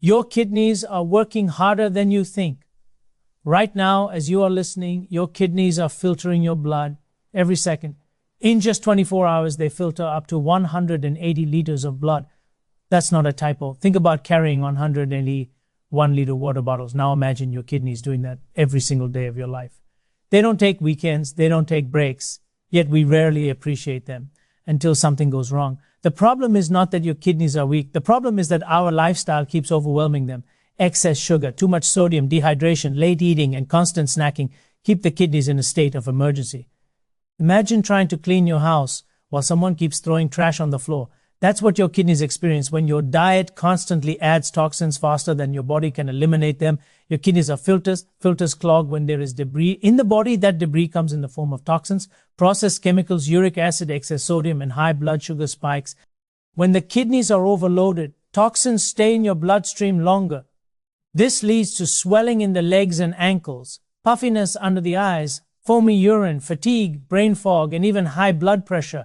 Your kidneys are working harder than you think. Right now, as you are listening, your kidneys are filtering your blood every second. In just 24 hours, they filter up to 180 liters of blood. That's not a typo. Think about carrying 180 1-liter water bottles. Now imagine your kidneys doing that every single day of your life. They don't take weekends, they don't take breaks, yet we rarely appreciate them until something goes wrong. The problem is not that your kidneys are weak. The problem is that our lifestyle keeps overwhelming them. Excess sugar, too much sodium, dehydration, late eating, and constant snacking keep the kidneys in a state of emergency. Imagine trying to clean your house while someone keeps throwing trash on the floor. That's what your kidneys experience when your diet constantly adds toxins faster than your body can eliminate them. Your kidneys are filters clog when there is debris. In the body, that debris comes in the form of toxins, processed chemicals, uric acid, excess sodium, and high blood sugar spikes. When the kidneys are overloaded, toxins stay in your bloodstream longer. This leads to swelling in the legs and ankles, puffiness under the eyes, foamy urine, fatigue, brain fog, and even high blood pressure.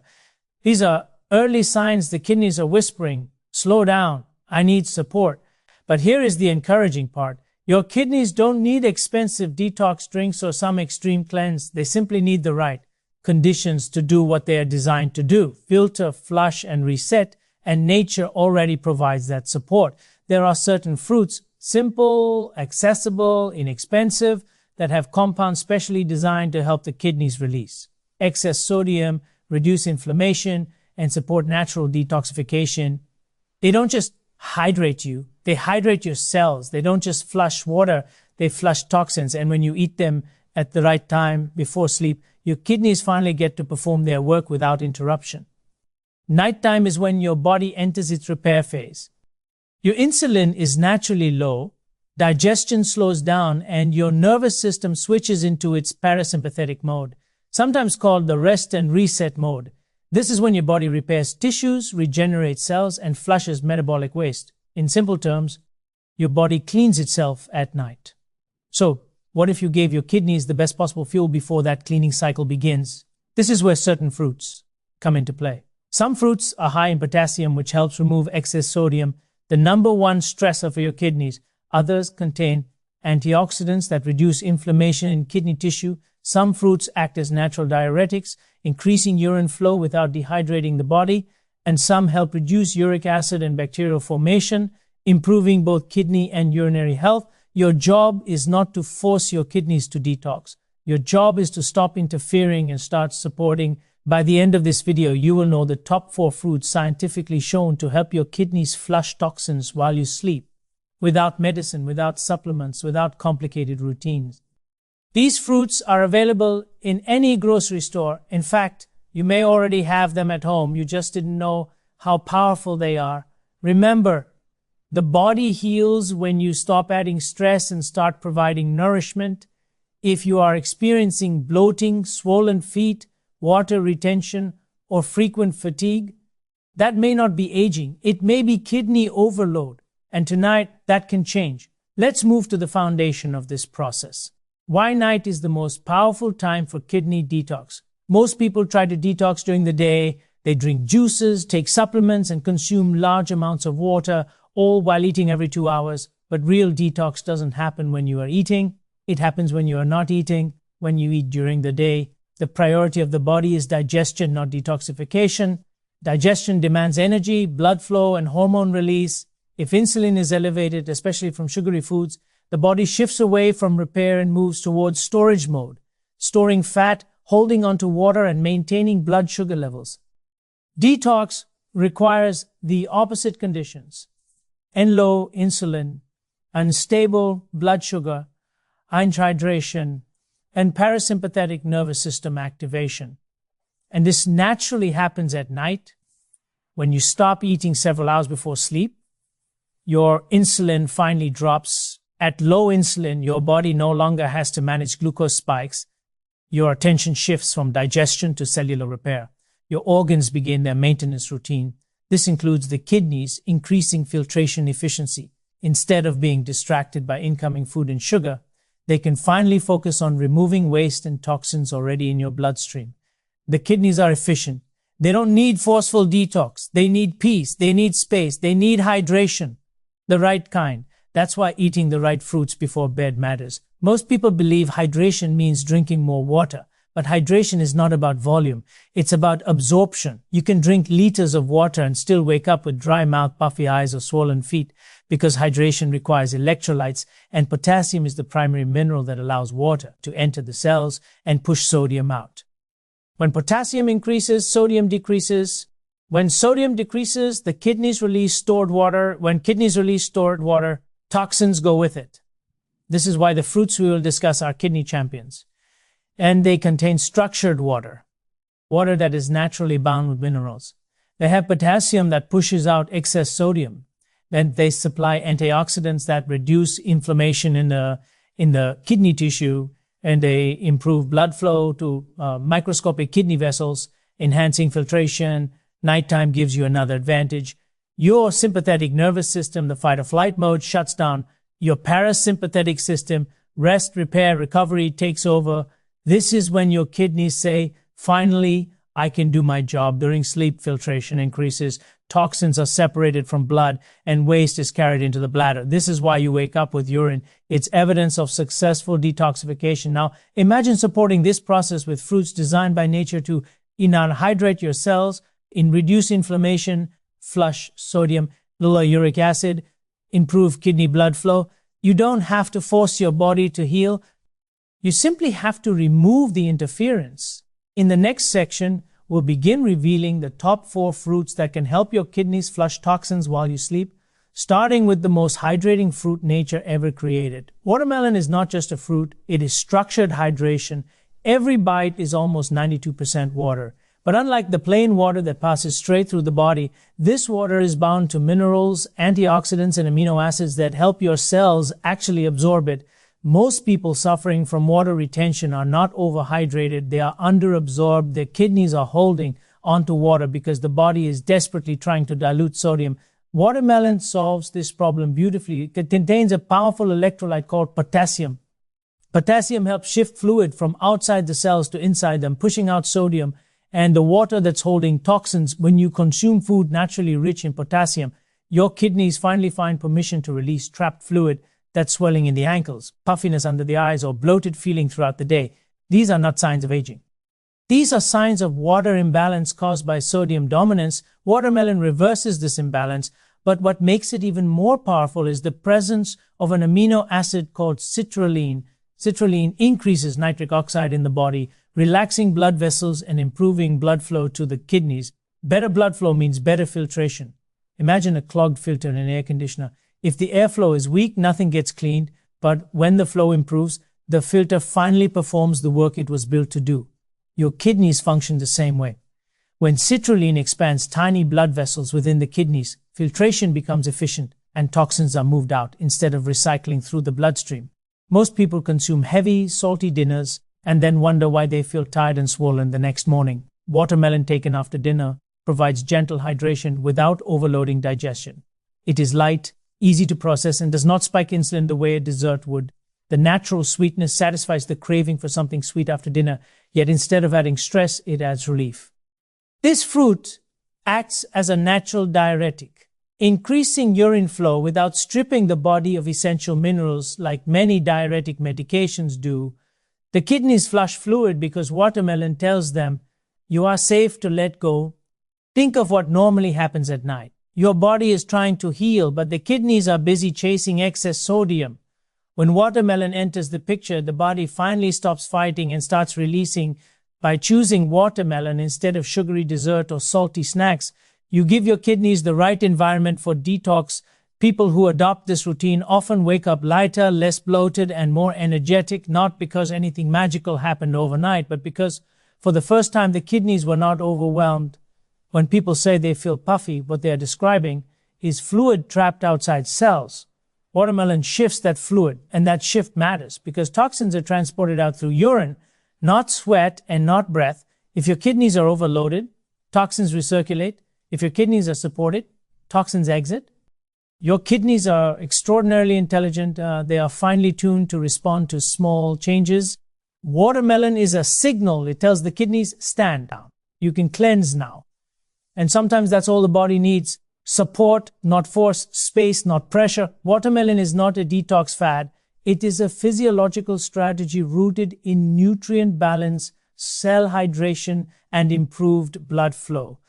These are early signs the kidneys are whispering, "Slow down, I need support." But here is the encouraging part. Your kidneys don't need expensive detox drinks or some extreme cleanse. They simply need the right conditions to do what they are designed to do: filter, flush, and reset, and nature already provides that support. There are certain fruits, simple, accessible, inexpensive, that have compounds specially designed to help the kidneys release excess sodium, reduce inflammation, and support natural detoxification. They don't just hydrate you, they hydrate your cells. They don't just flush water, they flush toxins. And when you eat them at the right time before sleep, your kidneys finally get to perform their work without interruption. Nighttime is when your body enters its repair phase. Your insulin is naturally low, digestion slows down, and your nervous system switches into its parasympathetic mode, sometimes called the rest and reset mode. This is when your body repairs tissues, regenerates cells, and flushes metabolic waste. In simple terms, your body cleans itself at night. So, what if you gave your kidneys the best possible fuel before that cleaning cycle begins? This is where certain fruits come into play. Some fruits are high in potassium, which helps remove excess sodium, the number one stressor for your kidneys. Others contain antioxidants that reduce inflammation in kidney tissue. Some fruits act as natural diuretics, increasing urine flow without dehydrating the body, and some help reduce uric acid and bacterial formation, improving both kidney and urinary health. Your job is not to force your kidneys to detox. Your job is to stop interfering and start supporting. By the end of this video, you will know the top 4 fruits scientifically shown to help your kidneys flush toxins while you sleep, without medicine, without supplements, without complicated routines. These fruits are available in any grocery store. In fact, you may already have them at home. You just didn't know how powerful they are. Remember, the body heals when you stop adding stress and start providing nourishment. If you are experiencing bloating, swollen feet, water retention, or frequent fatigue, that may not be aging. It may be kidney overload. And tonight, that can change. Let's move to the foundation of this process. Why night is the most powerful time for kidney detox. Most people try to detox during the day. They drink juices, take supplements, and consume large amounts of water, all while eating every 2 hours. But real detox doesn't happen when you are eating. It happens when you are not eating, when you eat during the day. The priority of the body is digestion, not detoxification. Digestion demands energy, blood flow, and hormone release. If insulin is elevated, especially from sugary foods, the body shifts away from repair and moves towards storage mode, storing fat, holding onto water, and maintaining blood sugar levels. Detox requires the opposite conditions: low insulin, unstable blood sugar, hydration, and parasympathetic nervous system activation. And this naturally happens at night. When you stop eating several hours before sleep, your insulin finally drops. At low insulin, your body no longer has to manage glucose spikes. Your attention shifts from digestion to cellular repair. Your organs begin their maintenance routine. This includes the kidneys increasing filtration efficiency. Instead of being distracted by incoming food and sugar, they can finally focus on removing waste and toxins already in your bloodstream. The kidneys are efficient. They don't need forceful detox. They need peace. They need space. They need hydration. The right kind. That's why eating the right fruits before bed matters. Most people believe hydration means drinking more water. But hydration is not about volume. It's about absorption. You can drink liters of water and still wake up with dry mouth, puffy eyes, or swollen feet because hydration requires electrolytes, and potassium is the primary mineral that allows water to enter the cells and push sodium out. When potassium increases, sodium decreases. When sodium decreases, the kidneys release stored water. When kidneys release stored water, toxins go with it. This is why the fruits we will discuss are kidney champions. And they contain structured water that is naturally bound with minerals. They have potassium that pushes out excess sodium. Then they supply antioxidants that reduce inflammation in the kidney tissue, and they improve blood flow to microscopic kidney vessels, enhancing filtration. Nighttime gives you another advantage. Your sympathetic nervous system, the fight or flight mode, shuts down. Your parasympathetic system, rest, repair, recovery, takes over. This is when your kidneys say, finally, I can do my job. During sleep, filtration increases, toxins are separated from blood, and waste is carried into the bladder. This is why you wake up with urine. It's evidence of successful detoxification. Now, imagine supporting this process with fruits designed by nature to hydrate your cells, reduce inflammation, flush sodium, lower uric acid, improve kidney blood flow. You don't have to force your body to heal. You simply have to remove the interference. In the next section, we'll begin revealing the top 4 fruits that can help your kidneys flush toxins while you sleep, starting with the most hydrating fruit nature ever created. Watermelon is not just a fruit, it is structured hydration. Every bite is almost 92% water. But unlike the plain water that passes straight through the body, this water is bound to minerals, antioxidants, and amino acids that help your cells actually absorb it. Most people suffering from water retention are not overhydrated, they are underabsorbed, their kidneys are holding onto water because the body is desperately trying to dilute sodium. Watermelon solves this problem beautifully. It contains a powerful electrolyte called potassium. Potassium helps shift fluid from outside the cells to inside them, pushing out sodium and the water that's holding toxins. When you consume food naturally rich in potassium, your kidneys finally find permission to release trapped fluid. That's swelling in the ankles, puffiness under the eyes, or bloated feeling throughout the day. These are not signs of aging. These are signs of water imbalance caused by sodium dominance. Watermelon reverses this imbalance, but what makes it even more powerful is the presence of an amino acid called citrulline. Citrulline increases nitric oxide in the body, relaxing blood vessels and improving blood flow to the kidneys. Better blood flow means better filtration. Imagine a clogged filter in an air conditioner. If the airflow is weak, nothing gets cleaned, but when the flow improves, the filter finally performs the work it was built to do. Your kidneys function the same way. When citrulline expands tiny blood vessels within the kidneys, filtration becomes efficient and toxins are moved out instead of recycling through the bloodstream. Most people consume heavy, salty dinners and then wonder why they feel tired and swollen the next morning. Watermelon taken after dinner provides gentle hydration without overloading digestion. It is light, easy to process, and does not spike insulin the way a dessert would. The natural sweetness satisfies the craving for something sweet after dinner, yet instead of adding stress, it adds relief. This fruit acts as a natural diuretic, increasing urine flow without stripping the body of essential minerals like many diuretic medications do. The kidneys flush fluid because watermelon tells them, you are safe to let go. Think of what normally happens at night. Your body is trying to heal, but the kidneys are busy chasing excess sodium. When watermelon enters the picture, the body finally stops fighting and starts releasing. By choosing watermelon instead of sugary dessert or salty snacks, you give your kidneys the right environment for detox. People who adopt this routine often wake up lighter, less bloated, and more energetic, not because anything magical happened overnight, but because for the first time the kidneys were not overwhelmed. When people say they feel puffy, what they are describing is fluid trapped outside cells. Watermelon shifts that fluid, and that shift matters because toxins are transported out through urine, not sweat and not breath. If your kidneys are overloaded, toxins recirculate. If your kidneys are supported, toxins exit. Your kidneys are extraordinarily intelligent. They are finely tuned to respond to small changes. Watermelon is a signal. It tells the kidneys, stand down. You can cleanse now. And sometimes that's all the body needs. Support, not force. Space, not pressure. Watermelon is not a detox fad. It is a physiological strategy rooted in nutrient balance, cell hydration, and improved blood flow.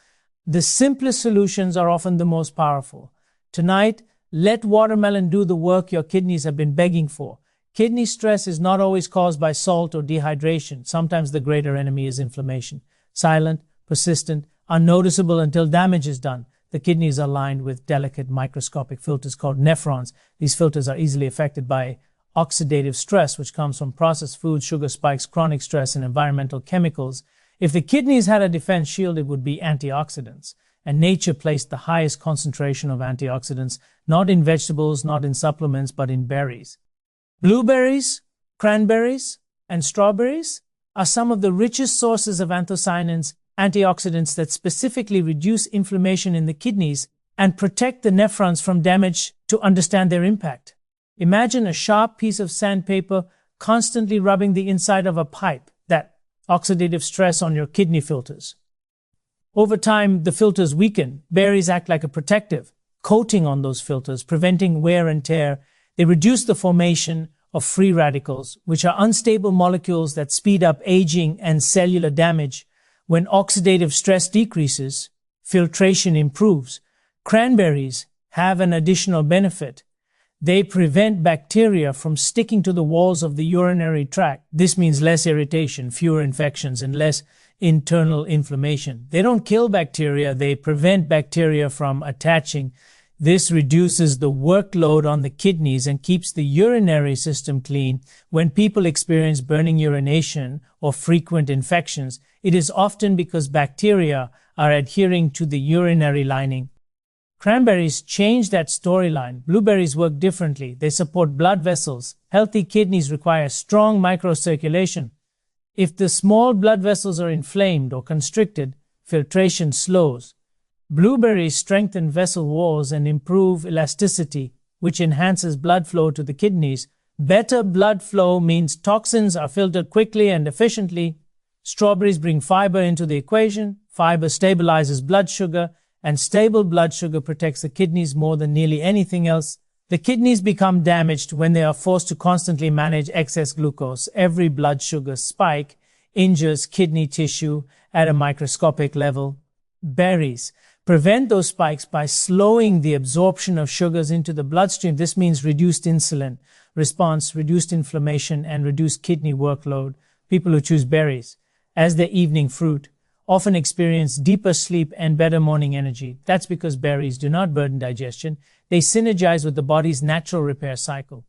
The simplest solutions are often the most powerful. Tonight, let watermelon do the work your kidneys have been begging for. Kidney stress is not always caused by salt or dehydration. Sometimes the greater enemy is inflammation. Silent, persistent, unnoticeable until damage is done. The kidneys are lined with delicate microscopic filters called nephrons. These filters are easily affected by oxidative stress, which comes from processed foods, sugar spikes, chronic stress, and environmental chemicals. If the kidneys had a defense shield, it would be antioxidants. And nature placed the highest concentration of antioxidants, not in vegetables, not in supplements, but in berries. Blueberries, cranberries, and strawberries are some of the richest sources of anthocyanins, antioxidants that specifically reduce inflammation in the kidneys and protect the nephrons from damage. To understand their impact, imagine a sharp piece of sandpaper constantly rubbing the inside of a pipe. That oxidative stress on your kidney filters. Over time, the filters weaken. Berries act like a protective coating on those filters, preventing wear and tear. They reduce the formation of free radicals, which are unstable molecules that speed up aging and cellular damage. When oxidative stress decreases, filtration improves. Cranberries have an additional benefit. They prevent bacteria from sticking to the walls of the urinary tract. This means less irritation, fewer infections, and less internal inflammation. They don't kill bacteria, they prevent bacteria from attaching. This reduces the workload on the kidneys and keeps the urinary system clean. When people experience burning urination or frequent infections, it is often because bacteria are adhering to the urinary lining. Cranberries change that storyline. Blueberries work differently. They support blood vessels. Healthy kidneys require strong microcirculation. If the small blood vessels are inflamed or constricted, filtration slows. Blueberries strengthen vessel walls and improve elasticity, which enhances blood flow to the kidneys. Better blood flow means toxins are filtered quickly and efficiently. Strawberries bring fiber into the equation. Fiber stabilizes blood sugar, and stable blood sugar protects the kidneys more than nearly anything else. The kidneys become damaged when they are forced to constantly manage excess glucose. Every blood sugar spike injures kidney tissue at a microscopic level. Berries prevent those spikes by slowing the absorption of sugars into the bloodstream. This means reduced insulin response, reduced inflammation, and reduced kidney workload. People who choose berries as their evening fruit often experience deeper sleep and better morning energy. That's because berries do not burden digestion. They synergize with the body's natural repair cycle.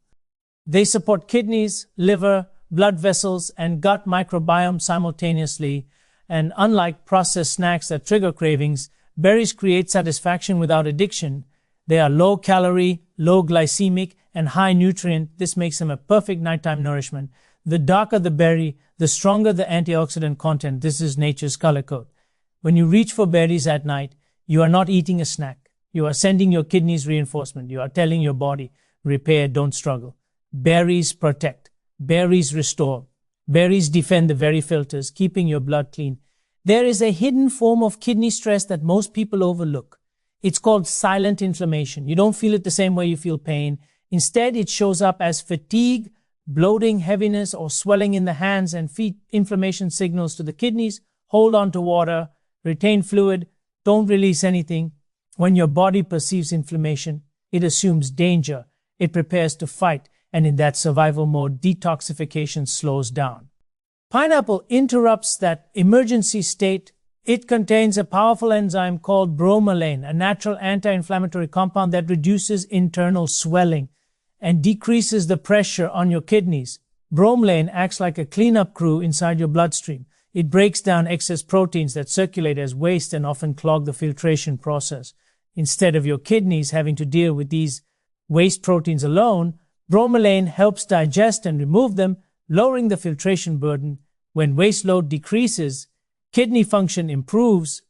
They support kidneys, liver, blood vessels, and gut microbiome simultaneously. And unlike processed snacks that trigger cravings, berries create satisfaction without addiction. They are low calorie, low glycemic, and high nutrient. This makes them a perfect nighttime nourishment. The darker the berry, the stronger the antioxidant content. This is nature's color code. When you reach for berries at night, you are not eating a snack. You are sending your kidneys reinforcement. You are telling your body, repair, don't struggle. Berries protect. Berries restore. Berries defend the very filters, keeping your blood clean. There is a hidden form of kidney stress that most people overlook. It's called silent inflammation. You don't feel it the same way you feel pain. Instead, it shows up as fatigue, bloating, heaviness, or swelling in the hands and feet. Inflammation signals to the kidneys, hold on to water, retain fluid, don't release anything. When your body perceives inflammation, it assumes danger. It prepares to fight, and in that survival mode, detoxification slows down. Pineapple interrupts that emergency state. It contains a powerful enzyme called bromelain, a natural anti-inflammatory compound that reduces internal swelling and decreases the pressure on your kidneys. Bromelain acts like a cleanup crew inside your bloodstream. It breaks down excess proteins that circulate as waste and often clog the filtration process. Instead of your kidneys having to deal with these waste proteins alone, bromelain helps digest and remove them, lowering the filtration burden. When waste load decreases, kidney function improves.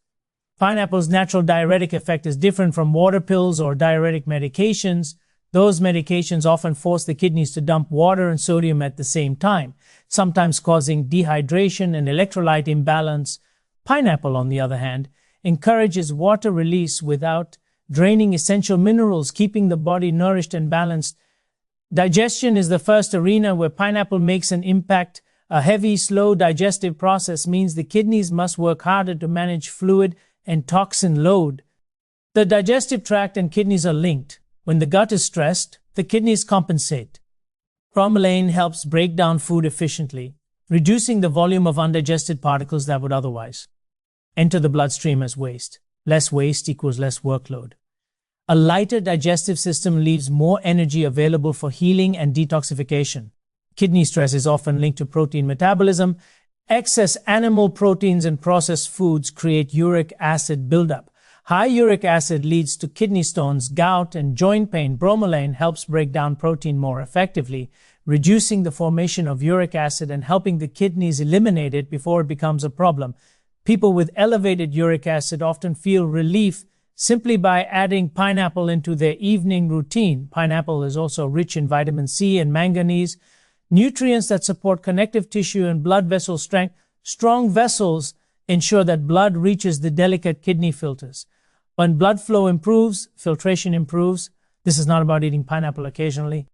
Pineapple's natural diuretic effect is different from water pills or diuretic medications. Those medications often force the kidneys to dump water and sodium at the same time, sometimes causing dehydration and electrolyte imbalance. Pineapple, on the other hand, encourages water release without draining essential minerals, keeping the body nourished and balanced. Digestion is the first arena where pineapple makes an impact. A heavy, slow digestive process means the kidneys must work harder to manage fluid and toxin load. The digestive tract and kidneys are linked. When the gut is stressed, the kidneys compensate. Bromelain helps break down food efficiently, reducing the volume of undigested particles that would otherwise enter the bloodstream as waste. Less waste equals less workload. A lighter digestive system leaves more energy available for healing and detoxification. Kidney stress is often linked to protein metabolism. Excess animal proteins and processed foods create uric acid buildup. High uric acid leads to kidney stones, gout, and joint pain. Bromelain helps break down protein more effectively, reducing the formation of uric acid and helping the kidneys eliminate it before it becomes a problem. People with elevated uric acid often feel relief simply by adding pineapple into their evening routine. Pineapple is also rich in vitamin C and manganese, nutrients that support connective tissue and blood vessel strength. Strong vessels ensure that blood reaches the delicate kidney filters. When blood flow improves, filtration improves. This is not about eating pineapple occasionally.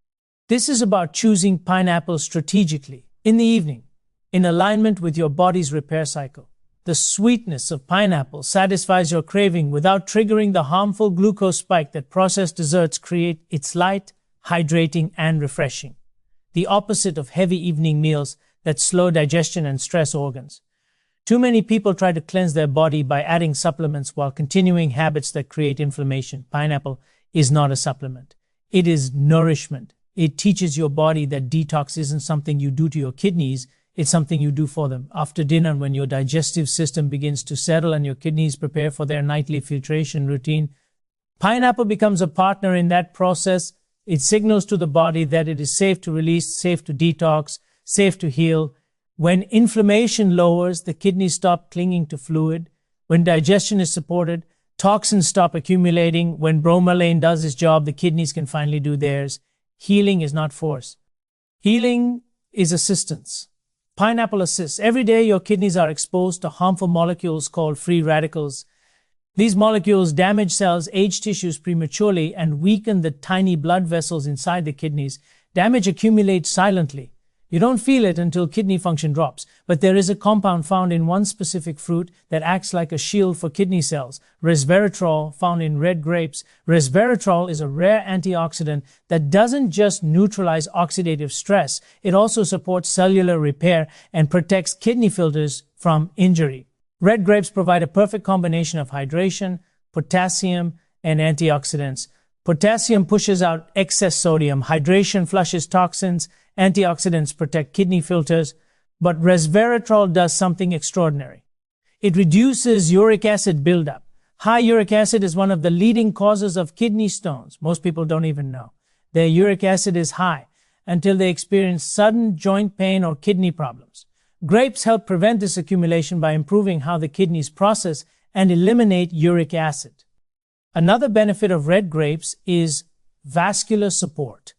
This is about choosing pineapple strategically, in the evening, in alignment with your body's repair cycle. The sweetness of pineapple satisfies your craving without triggering the harmful glucose spike that processed desserts create. It's light, hydrating, and refreshing. The opposite of heavy evening meals that slow digestion and stress organs. Too many people try to cleanse their body by adding supplements while continuing habits that create inflammation. Pineapple is not a supplement. It is nourishment. It teaches your body that detox isn't something you do to your kidneys, it's something you do for them. After dinner, when your digestive system begins to settle and your kidneys prepare for their nightly filtration routine, pineapple becomes a partner in that process. It signals to the body that it is safe to release, safe to detox, safe to heal. When inflammation lowers, the kidneys stop clinging to fluid. When digestion is supported, toxins stop accumulating. When bromelain does its job, the kidneys can finally do theirs. Healing is not force. Healing is assistance. Pineapple assists. Every day, your kidneys are exposed to harmful molecules called free radicals. These molecules damage cells, age tissues prematurely, and weaken the tiny blood vessels inside the kidneys. Damage accumulates silently. You don't feel it until kidney function drops, but there is a compound found in one specific fruit that acts like a shield for kidney cells. Resveratrol, found in red grapes. Resveratrol is a rare antioxidant that doesn't just neutralize oxidative stress, it also supports cellular repair and protects kidney filters from injury. Red grapes provide a perfect combination of hydration, potassium, and antioxidants. Potassium pushes out excess sodium. Hydration flushes toxins. Antioxidants protect kidney filters. But resveratrol does something extraordinary. It reduces uric acid buildup. High uric acid is one of the leading causes of kidney stones. Most people don't even know. Their uric acid is high until they experience sudden joint pain or kidney problems. Grapes help prevent this accumulation by improving how the kidneys process and eliminate uric acid. Another benefit of red grapes is vascular support.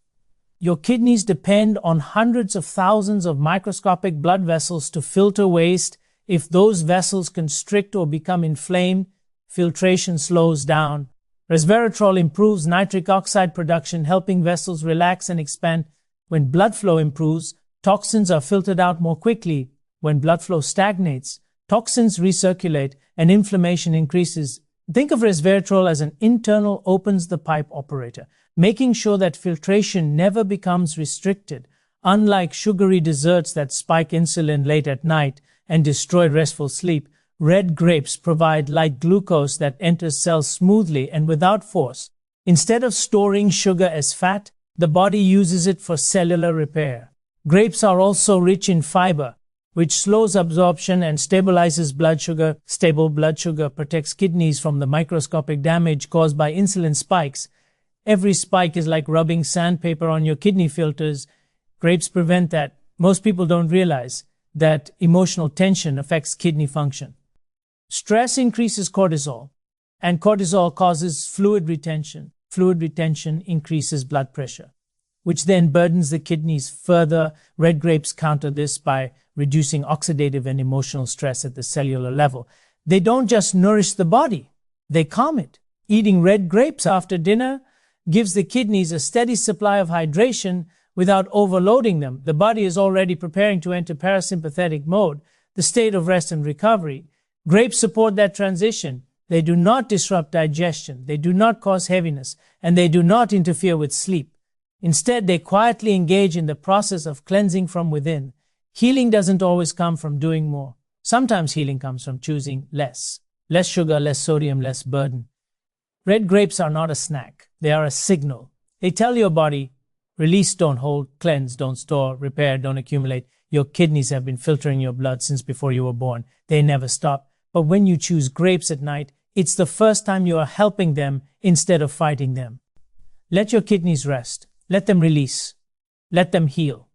Your kidneys depend on hundreds of thousands of microscopic blood vessels to filter waste. If those vessels constrict or become inflamed, filtration slows down. Resveratrol improves nitric oxide production, helping vessels relax and expand. When blood flow improves, toxins are filtered out more quickly. When blood flow stagnates, toxins recirculate and inflammation increases. Think of resveratrol as an internal opens-the-pipe operator, making sure that filtration never becomes restricted. Unlike sugary desserts that spike insulin late at night and destroy restful sleep, red grapes provide light glucose that enters cells smoothly and without force. Instead of storing sugar as fat, the body uses it for cellular repair. Grapes are also rich in fiber, which slows absorption and stabilizes blood sugar. Stable blood sugar protects kidneys from the microscopic damage caused by insulin spikes. Every spike is like rubbing sandpaper on your kidney filters. Grapes prevent that. Most people don't realize that emotional tension affects kidney function. Stress increases cortisol, and cortisol causes fluid retention. Fluid retention increases blood pressure, which then burdens the kidneys further. Red grapes counter this by reducing oxidative and emotional stress at the cellular level. They don't just nourish the body, they calm it. Eating red grapes after dinner gives the kidneys a steady supply of hydration without overloading them. The body is already preparing to enter parasympathetic mode, the state of rest and recovery. Grapes support that transition. They do not disrupt digestion, they do not cause heaviness, and they do not interfere with sleep. Instead, they quietly engage in the process of cleansing from within. Healing doesn't always come from doing more. Sometimes healing comes from choosing less. Less sugar, less sodium, less burden. Red grapes are not a snack. They are a signal. They tell your body, release, don't hold, cleanse, don't store, repair, don't accumulate. Your kidneys have been filtering your blood since before you were born. They never stop. But when you choose grapes at night, it's the first time you are helping them instead of fighting them. Let your kidneys rest. Let them release. Let them heal.